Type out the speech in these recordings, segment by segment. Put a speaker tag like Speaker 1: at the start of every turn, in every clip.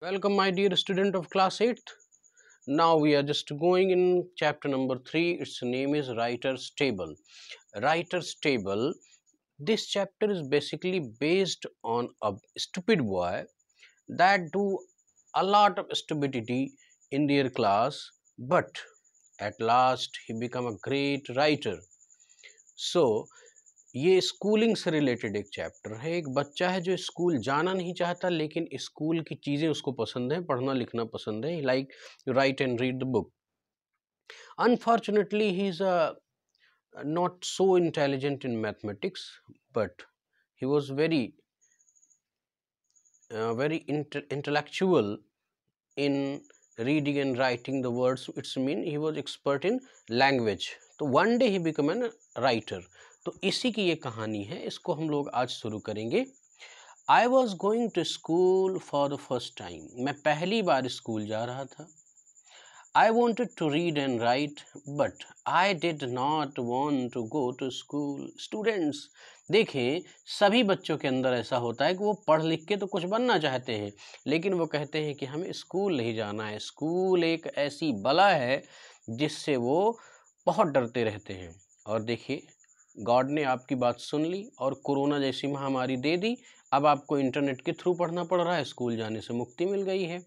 Speaker 1: Welcome, my dear student of class 8th. Now we are just going in chapter number 3. Its name is Writer's Table. Writer's Table. This chapter is basically based on a stupid boy that do a lot of stupidity in their class, but at last he become a great writer. So ये schooling से related एक chapter है। एक बच्चा है जो school जाना नहीं चाहता, लेकिन स्कूल की चीज़ें उसको पसंद है, पढ़ना लिखना पसंद है। Like right and read the book. Unfortunately he is not so intelligent in mathematics, but he was very intellectual in reading and writing the words. It's mean he was expert in language. तो one day he became a writer. तो इसी की ये कहानी है, इसको हम लोग आज शुरू करेंगे। I was going to school for the first time. मैं पहली बार स्कूल जा रहा था। I wanted to read and write, but I did not want to go to school. Students, देखें, सभी बच्चों के अंदर ऐसा होता है कि वो पढ़ लिख के तो कुछ बनना चाहते हैं, लेकिन वो कहते हैं कि हमें स्कूल नहीं जाना है। स्कूल एक ऐसी बला है जिससे वो बहुत डरते रहते हैं। और देखिए, गॉड ने आपकी बात सुन ली और कोरोना जैसी महामारी दे दी। अब आपको इंटरनेट के थ्रू पढ़ना पड़ रहा है, स्कूल जाने से मुक्ति मिल गई है।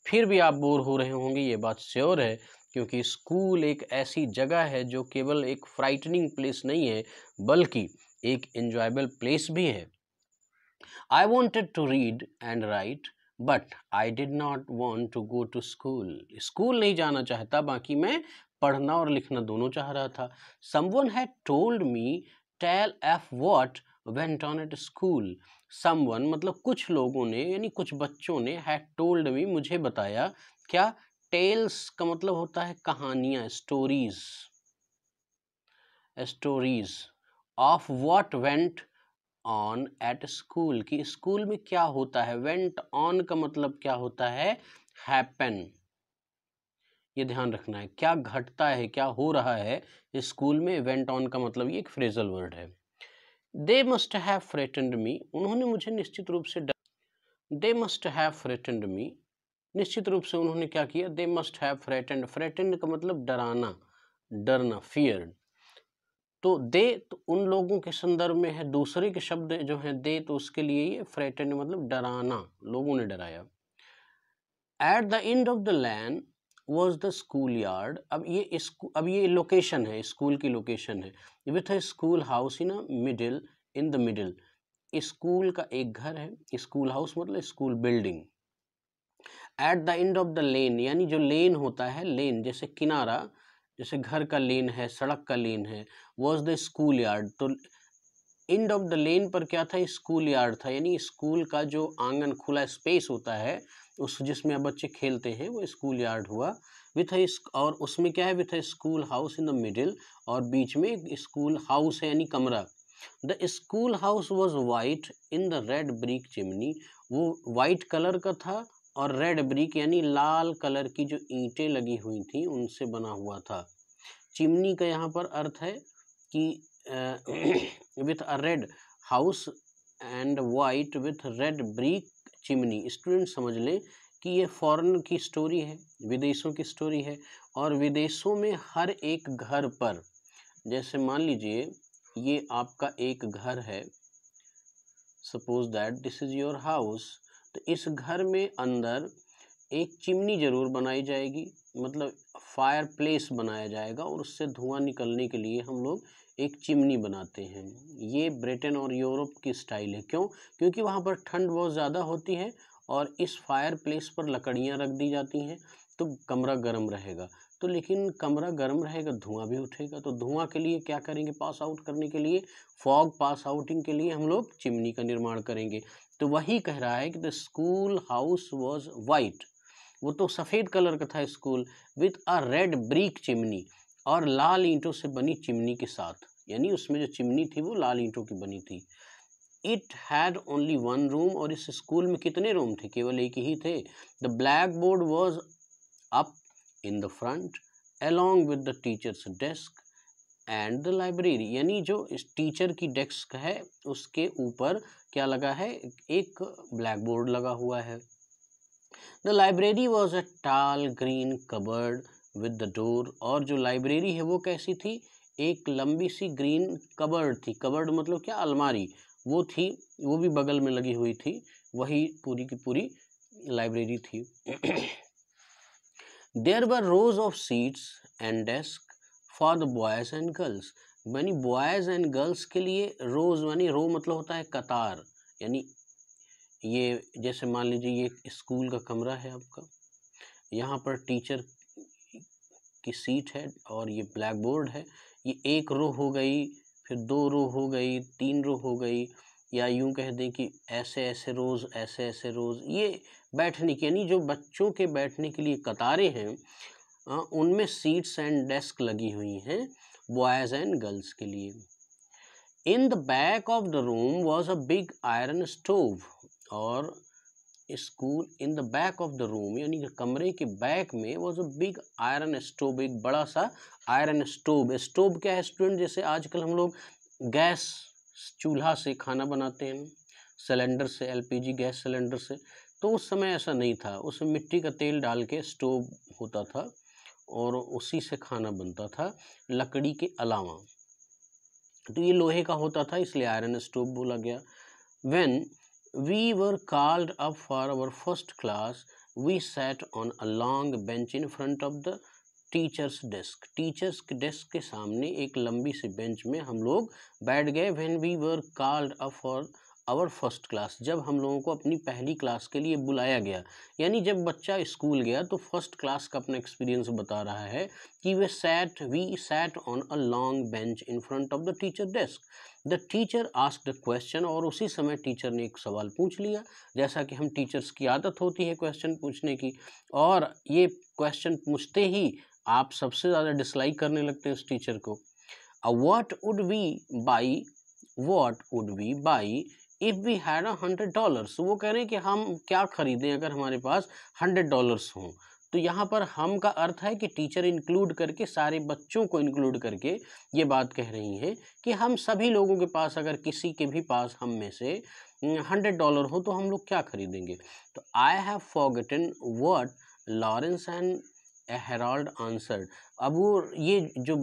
Speaker 1: फिर भी आप बोर हो रहे होंगे, ये बात श्योर है, क्योंकि स्कूल एक ऐसी जगह है जो केवल एक फ्राइटनिंग प्लेस नहीं है, बल्कि एक एंजॉयबल प्लेस भी है। I wanted to read and write, but I did not want to go to school. School नहीं जाना चाहता, बाकी मैं पढ़ना और लिखना दोनों चाह रहा था। Someone had told me tale of what went on at school. Someone मतलब कुछ लोगों ने, यानी कुछ बच्चों ने, हैड टोल्ड मी मुझे बताया। क्या? टेल्स का मतलब होता है कहानियां, stories. Stories of what went on at school, की स्कूल में क्या होता है। वेंट ऑन का मतलब क्या होता है? हैपन। ये ध्यान रखना है, क्या घटता है, क्या हो रहा है स्कूल में। वेंट ऑन का मतलब ये एक फ्रेजल वर्ड है। दे मस्ट हैव फ्रेटेंड मी, उन्होंने मुझे निश्चित रूप से दे मस्ट हैव फ्रेटेंड मी, निश्चित रूप से उन्होंने क्या किया। दे मस्ट हैव फ्रेटेंड, फ्रेटेंड का मतलब डराना, डरना, फियर। तो दे तो उन लोगों के संदर्भ में है, दूसरे के शब्द जो हैं दे, तो उसके लिए ये फ्रेटेंड मतलब डराना, लोगों ने डराया। At the end of the lane was the school yard. अब ये लोकेशन है, स्कूल की लोकेशन है। With a school house in middle, in the middle. School का एक घर है, स्कूल हाउस मतलब school building. At the end of the lane, यानी जो लेन होता है, लेन जैसे किनारा, जैसे घर का लेन है, सड़क का लेन है, वॉज द स्कूल यार्ड। तो एंड ऑफ द लेन पर क्या था? स्कूल यार्ड था, यानी स्कूल का जो आंगन, खुला स्पेस होता है, उस जिसमें अब बच्चे खेलते हैं, वो स्कूल यार्ड हुआ। विथ और उसमें क्या है? With a school house in the middle, और बीच में स्कूल हाउस है यानी कमरा। The school house was white in the red brick chimney, वो वाइट कलर का था और रेड ब्रिक यानी लाल कलर की जो ईंटें लगी हुई थी उनसे बना हुआ था। चिमनी का यहाँ पर अर्थ है कि with a red house and white with red brick chimney. Student समझ लें कि ये फॉरेन की स्टोरी है, विदेशों की स्टोरी है। और विदेशों में हर एक घर पर, जैसे मान लीजिए ये आपका एक घर है, suppose that this is your house, तो इस घर में अंदर एक चिमनी जरूर बनाई जाएगी, मतलब फायर प्लेस बनाया जाएगा, और उससे धुआं निकलने के लिए हम लोग एक चिमनी बनाते हैं। ये ब्रिटेन और यूरोप की स्टाइल है। क्यों? क्योंकि वहाँ पर ठंड बहुत ज़्यादा होती है और इस फायर प्लेस पर लकड़ियाँ रख दी जाती हैं, तो कमरा गर्म रहेगा। तो लेकिन कमरा गर्म रहेगा, धुआं भी उठेगा, तो धुआं के लिए क्या करेंगे? पास आउट करने के लिए, फॉग पास आउटिंग के लिए हम लोग चिमनी का निर्माण करेंगे। तो वही कह रहा है कि the school house was white, वो तो सफ़ेद कलर का था school, with a red brick chimney, और लाल ईंटों से बनी चिमनी के साथ, यानी उसमें जो चिमनी थी वो लाल ईंटों की बनी थी। It had only one room, और इस स्कूल में कितने रूम थे? केवल एक ही थे। The black board was up in the front along with the teachers desk and the library, यानी जो इस टीचर की डेस्क है उसके ऊपर क्या लगा है? एक ब्लैक बोर्ड लगा हुआ है। द लाइब्रेरी वॉज अ टाल green cupboard with the door, और जो लाइब्रेरी है वो कैसी थी, एक लंबी सी ग्रीन कबर्ड थी। कबर्ड मतलब क्या, अलमारी, वो थी, वो भी बगल में लगी हुई थी, वही पूरी की पूरी लाइब्रेरी थी। There were rows of seats and desk for the boys and girls, यानी बॉयज एंड गर्ल्स के लिए रोज, यानी रो मतलब होता है कतार, यानी ये जैसे मान लीजिए ये स्कूल का कमरा है आपका, यहाँ पर टीचर की सीट है और ये ब्लैक बोर्ड है, ये एक रो हो गई, फिर 2 रो हो गई, 3 रो हो गई, या यूं कह दें कि ऐसे ऐसे रोज, ऐसे ऐसे रोज, ये बैठने की, यानी जो बच्चों के बैठने के लिए कतारें हैं, उनमें सीट्स एंड डेस्क लगी हुई हैं बॉयज एंड गर्ल्स के लिए। In the back of the room was a big iron stove, और school in the back of the room, यानी कमरे के बैक में was a big iron stove, एक बड़ा सा आयरन स्टोव। स्टोव क्या है स्टूडेंट, जैसे आजकल हम लोग गैस चूल्हा से खाना बनाते हैं, सिलेंडर से, एलपीजी गैस सिलेंडर से, तो उस समय ऐसा नहीं था, उसमें मिट्टी का तेल डाल के स्टोव होता था और उसी से खाना बनता था लकड़ी के अलावा, तो ये लोहे का होता था इसलिए आयरन स्टोव बोला गया। When we were called up for our first class, we sat on a long bench in front of the teacher's desk. Teachers के डेस्क के सामने एक लंबी सी बेंच में हम लोग बैठ गए। When we were called up for our first class, जब हम लोगों को अपनी पहली क्लास के लिए बुलाया गया, यानी जब बच्चा स्कूल गया तो फर्स्ट क्लास का अपना एक्सपीरियंस बता रहा है कि we sat on a long bench in front of the teacher desk. The teacher asked a question, और उसी समय टीचर ने एक सवाल पूछ लिया, जैसा कि हम टीचर्स की आदत होती है क्वेश्चन पूछने की, और ये क्वेश्चन पूछते ही आप सबसे ज़्यादा डिसलाइक करने लगते हैं उस टीचर को। What would we buy if we had $100, वो कह रहे हैं कि हम क्या खरीदें अगर हमारे पास $100 हों। तो यहाँ पर हम का अर्थ है कि टीचर इंक्लूड करके, सारे बच्चों को इंक्लूड करके ये बात कह रही हैं कि हम सभी लोगों के पास, अगर किसी के भी पास हम में से $100 हो तो हम लोग क्या खरीदेंगे। तो I have forgotten what Lawrence and Herald answered. अब वो ये जो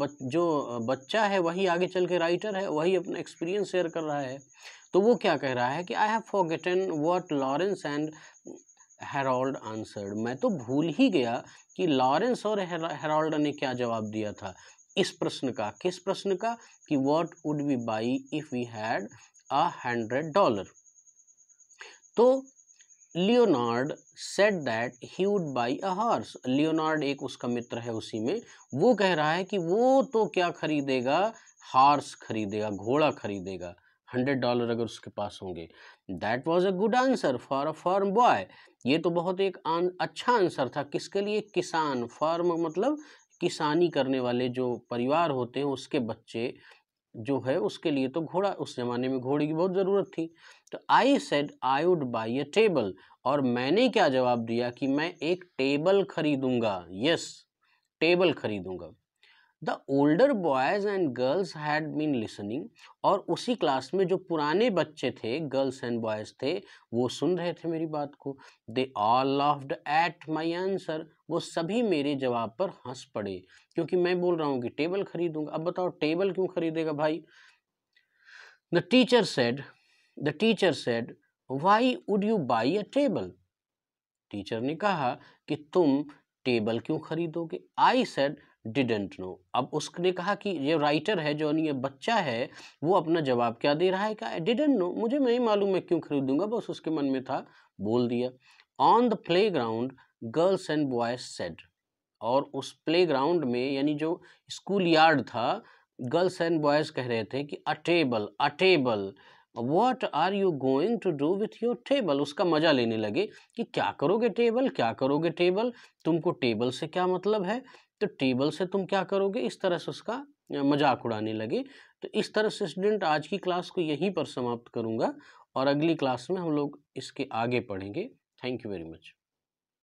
Speaker 1: बच्चा है वही आगे चल के राइटर है, वही अपना एक्सपीरियंस शेयर कर रहा है। तो वो क्या कह रहा है कि I have forgotten what Lawrence and Herald answered, मैं तो भूल ही गया कि लॉरेंस और हेराल्ड ने क्या जवाब दिया था इस प्रश्न का। किस प्रश्न का, कि what would we buy if we had $100। तो Leonard said that he would buy a horse, Leonard एक उसका मित्र है उसी में, वो कह रहा है कि वो तो क्या खरीदेगा, हॉर्स खरीदेगा, घोड़ा खरीदेगा, $100 अगर उसके पास होंगे। That was a good answer for a farm boy, ये तो बहुत एक अच्छा आंसर था, किसके लिए, किसान, फार्म मतलब किसानी करने वाले जो परिवार होते हैं उसके बच्चे जो है उसके लिए तो घोड़ा, उस जमाने में घोड़े की बहुत ज़रूरत थी। तो I said I would buy a table, और मैंने क्या जवाब दिया कि मैं एक टेबल खरीदूंगा, यस टेबल खरीदूंगा। The older boys and girls had been listening, और उसी क्लास में जो पुराने बच्चे थे, गर्ल्स एंड बॉयज थे, वो सुन रहे थे मेरी बात को। They all laughed at my answer, वो सभी मेरे जवाब पर हंस पड़े, क्योंकि मैं बोल रहा हूँ कि टेबल खरीदूंगा। अब बताओ टेबल क्यों खरीदेगा भाई। The teacher said why would you by a table, teacher ने कहा कि तुम टेबल क्यों खरीदोगे। आई सेड डिडेंट नो, अब उसने कहा कि ये राइटर है, जो ये बच्चा है, वो अपना जवाब क्या दे रहा है, क्या डिडेंट नो, मुझे नहीं मालूम मैं क्यों खरीदूंगा, बस उसके मन में था बोल दिया। On the playground girls and boys said, और उस प्ले ग्राउंड में यानी जो स्कूल यार्ड था, गर्ल्स एंड बॉयज कह रहे थे कि a table, what are you going to do with your table, उसका मजा लेने लगे कि क्या करोगे टेबल, तुमको टेबल से क्या मतलब है, तो टेबल से तुम क्या करोगे, इस तरह से उसका मजाक उड़ाने लगे। तो इस तरह से स्टूडेंट आज की क्लास को यहीं पर समाप्त करूंगा, और अगली क्लास में हम लोग इसके आगे पढ़ेंगे। Thank you very much.